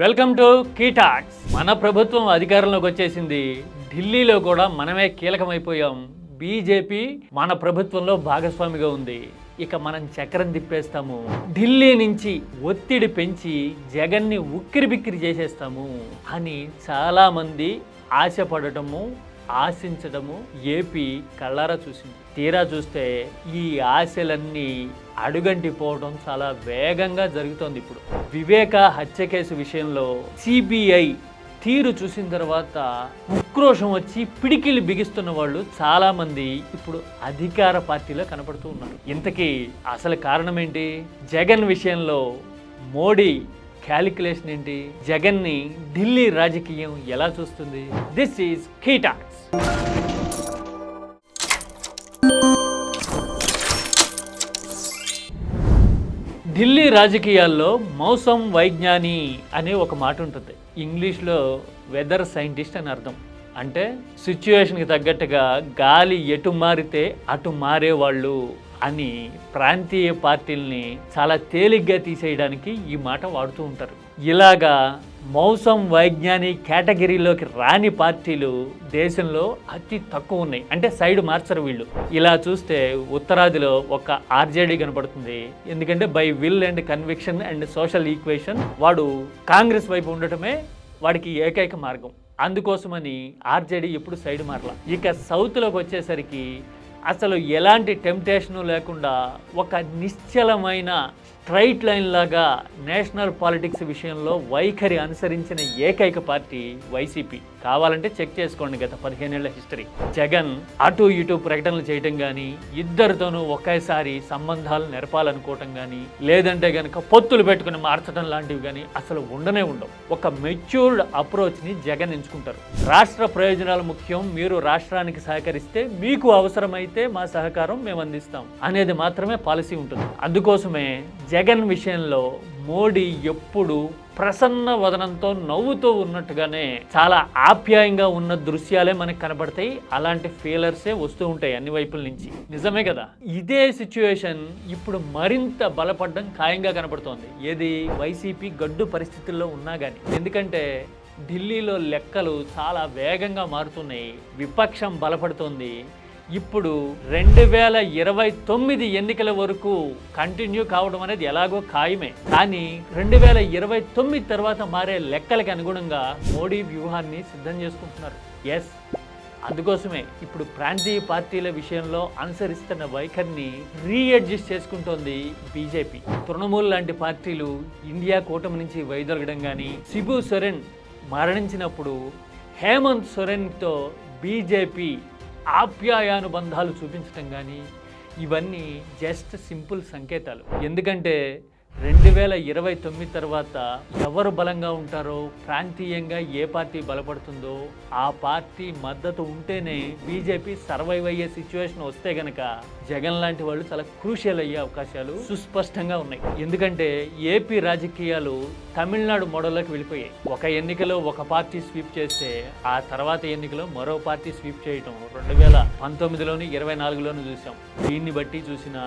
Welcome to కీటాక్స్. మన ప్రభుత్వం అధికారంలోకి వచ్చేసింది. ఢిల్లీలో కూడా మనమే కీలకమైపోయాం. బీజేపీ మన ప్రభుత్వంలో భాగస్వామిగా ఉంది. ఇక మనం చక్రం తిప్పేస్తాము. ఢిల్లీ నుంచి ఒత్తిడి పెంచి జగన్ని ఉక్కిరి బిక్కిరి చేసేస్తాము అని చాలా మంది ఆశపడటము, ఆశించడము ఏపీ కళ్ళారా చూసింది. తీరా చూస్తే ఈ ఆశలన్నీ అడుగంటిపోవడం చాలా వేగంగా జరుగుతోంది. ఇప్పుడు వివేక హత్య కేసు విషయంలో సిబిఐ తీరు చూసిన తర్వాత ఉక్రోషం వచ్చి పిడికిళ్ళు బిగిస్తున్న వాళ్ళు చాలా మంది ఇప్పుడు అధికార పార్టీలో కనపడుతూ ఉన్నారు. ఇంతకీ అసలు కారణం ఏంటి? జగన్ విషయంలో మోడీ క్యాలిక్యులేషన్ ఏంటి? జగన్ని ఢిల్లీ రాజకీయం ఎలా చూస్తుంది? This is కీటాక్స్. ఢిల్లీ రాజకీయాల్లో మౌసం వైజ్ఞాని అనే ఒక మాట ఉంటుంది. ఇంగ్లీష్లో వెదర్ సైంటిస్ట్ అని అర్థం. అంటే సిచ్యువేషన్కి తగ్గట్టుగా గాలి ఎటు మారితే అటు మారేవాళ్ళు అని ప్రాంతీయ పార్టీల్ని చాలా తేలిగ్గా తీసేయడానికి ఈ మాట వాడుతూ ఉంటారు. ఇలాగా మౌసం వైజ్ఞాని కేటగిరీలోకి రాని పార్టీలు దేశంలో అతి తక్కువ ఉన్నాయి. అంటే సైడ్ మార్చరు వీళ్ళు. ఇలా చూస్తే ఉత్తరాదిలో ఒక ఆర్జేడీ కనపడుతుంది. ఎందుకంటే by will and conviction and social equation వాడు కాంగ్రెస్ వైపు ఉండటమే వాడికి ఏకైక మార్గం. అందుకోసమని ఆర్జేడీ ఎప్పుడు సైడ్ మారలా. ఇక సౌత్లోకి వచ్చేసరికి అసలు ఎలాంటి టెంప్టేషను లేకుండా ఒక నిశ్చలమైన స్ట్రైట్ లైన్ లాగా నేషనల్ పాలిటిక్స్ విషయంలో వైఖరి అనుసరించిన ఏకైక పార్టీ వైసీపీ. కావాలంటే చెక్ చేసుకోండి గత 15 ఏళ్ల హిస్టరీ. జగన్ అటు ఇటు ప్రకటనలు చేయటం కానీ, ఇద్దరితోనూ ఒకేసారి సంబంధాలు నెరపాలనుకోవటం కానీ, లేదంటే కనుక పొత్తులు పెట్టుకుని మార్చడం లాంటివి కానీ అసలు ఉండనే ఉండవు. ఒక మెచ్యూర్డ్ అప్రోచ్ని జగన్ ఎంచుకుంటారు. రాష్ట్ర ప్రయోజనాలు ముఖ్యం, మీరు రాష్ట్రానికి సహకరిస్తే మీకు అవసరమైతే మా సహకారం మేము అందిస్తాం అనేది మాత్రమే పాలసీ ఉంటుంది. అందుకోసమే జగన్ విషయంలో మోడీ ఎప్పుడు ప్రసన్న వదనంతో నవ్వుతూ ఉన్నట్టుగానే చాలా ఆప్యాయంగా ఉన్న దృశ్యాలే మనకు కనబడతాయి. అలాంటి ఫీలర్సే వస్తూ ఉంటాయి అన్ని వైపుల నుంచి. నిజమే కదా? ఇదే సిచ్యువేషన్ ఇప్పుడు మరింత బలపడడం ఖాయంగా కనబడుతోంది. ఏది? వైసీపీ గడ్డు పరిస్థితుల్లో ఉన్నా కానీ. ఎందుకంటే ఢిల్లీలో లెక్కలు చాలా వేగంగా మారుతున్నాయి. విపక్షం బలపడుతోంది. ఇప్పుడు 2029 ఎన్నికల వరకు కంటిన్యూ కావడం అనేది ఎలాగో ఖాయమే. కానీ 2029 తర్వాత మారే లెక్కలకి అనుగుణంగా మోడీ వ్యూహాన్ని సిద్ధం చేసుకుంటున్నారు. ఎస్, అందుకోసమే ఇప్పుడు ప్రాంతీయ పార్టీల విషయంలో అనుసరిస్తున్న వైఖరిని రీఅడ్జస్ట్ చేసుకుంటోంది బీజేపీ. తృణమూల్ లాంటి పార్టీలు ఇండియా కూటమి నుంచి వైదొలగడం కానీ, శిబు సోరెన్ మరణించినప్పుడు హేమంత్ సోరెన్తో బీజేపీ ఆప్యాయానుబంధాలు చూపించడం కానీ, ఇవన్నీ జస్ట్ సింపుల్ సంకేతాలు. ఎందుకంటే 2029 తర్వాత ఎవరు బలంగా ఉంటారో, ప్రాంతీయంగా ఏ పార్టీ బలపడుతుందో ఆ పార్టీ మద్దతు ఉంటేనే బీజేపీ సర్వైవ్ అయ్యే సిచ్యువేషన్ వస్తే గనక జగన్ లాంటి వాళ్ళు చాలా క్రూషియల్ అయ్యే అవకాశాలు సుస్పష్టంగా ఉన్నాయి. ఎందుకంటే ఏపీ రాజకీయాలు తమిళనాడు మోడల్లోకి వెళ్ళిపోయాయి. ఒక ఎన్నికలో ఒక పార్టీ స్వీప్ చేస్తే ఆ తర్వాత ఎన్నికలో మరో పార్టీ స్వీప్ చేయటం 2019లోను 24లోను చూసాం. దీన్ని బట్టి చూసినా,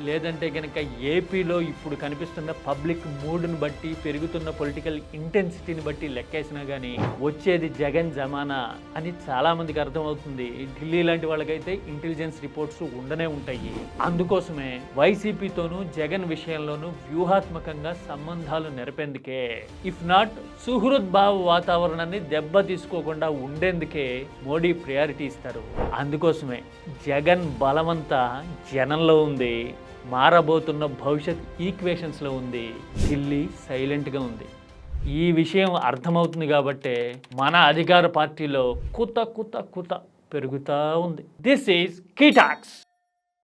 లేదంటే కనుక ఏపీలో ఇప్పుడు కనిపిస్తున్న పబ్లిక్ మూడ్ని బట్టి, పెరుగుతున్న పొలిటికల్ ఇంటెన్సిటీని బట్టి లెక్కేసినా కానీ వచ్చేది జగన్ జమానా అని చాలా మందికి అర్థమవుతుంది. ఢిల్లీ లాంటి వాళ్ళకైతే ఇంటెలిజెన్స్ రిపోర్ట్స్ ఉండనే ఉంటాయి. అందుకోసమే వైసీపీతోనూ జగన్ విషయంలోనూ వ్యూహాత్మకంగా సంబంధాలు నెరపేందుకే, ఇఫ్ నాట్ సుహృద్భావ వాతావరణాన్ని దెబ్బ తీసుకోకుండా ఉండేందుకే మోడీ ప్రయారిటీ ఇస్తారు. అందుకోసమే జగన్ బలమంతా జనంలో ఉంది. మారబోతున్న భవిష్యత్ ఈక్వేషన్స్లో ఉంది. ఢిల్లీ సైలెంట్గా ఉంది. ఈ విషయం అర్థమవుతుంది కాబట్టే మన అధికార పార్టీలో కుత కుత కుత పెరుగుతూ ఉంది. This is కీటాక్స్.